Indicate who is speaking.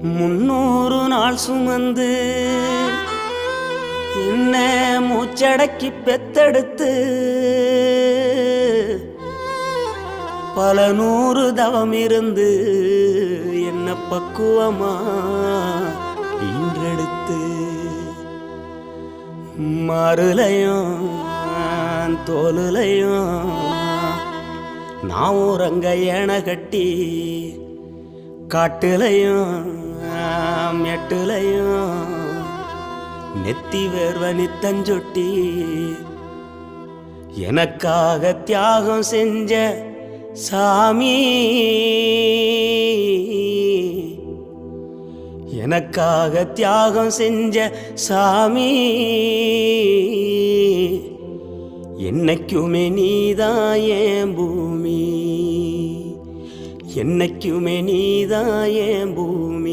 Speaker 1: 300 நாள் சுமந்து என்ன மூச்சடக்கி பெத்தெடுத்து பல 100 தவம் இருந்து என்ன பக்குவமா ஈன்றெடுத்து மறுலையும் தோலுலையும் நான் உறங்க ஏன கட்டி காட்டுலையும் மெட்டுலையும் நெத்தி வேர்வ நித்தஞ்சொட்டி எனக்காக தியாகம் செஞ்ச சாமி, எனக்காக தியாகம் செஞ்ச சாமி, என்னைக்குமே நீதான் என் பூமி, என்னைக்குமே நீதான் என் பூமி.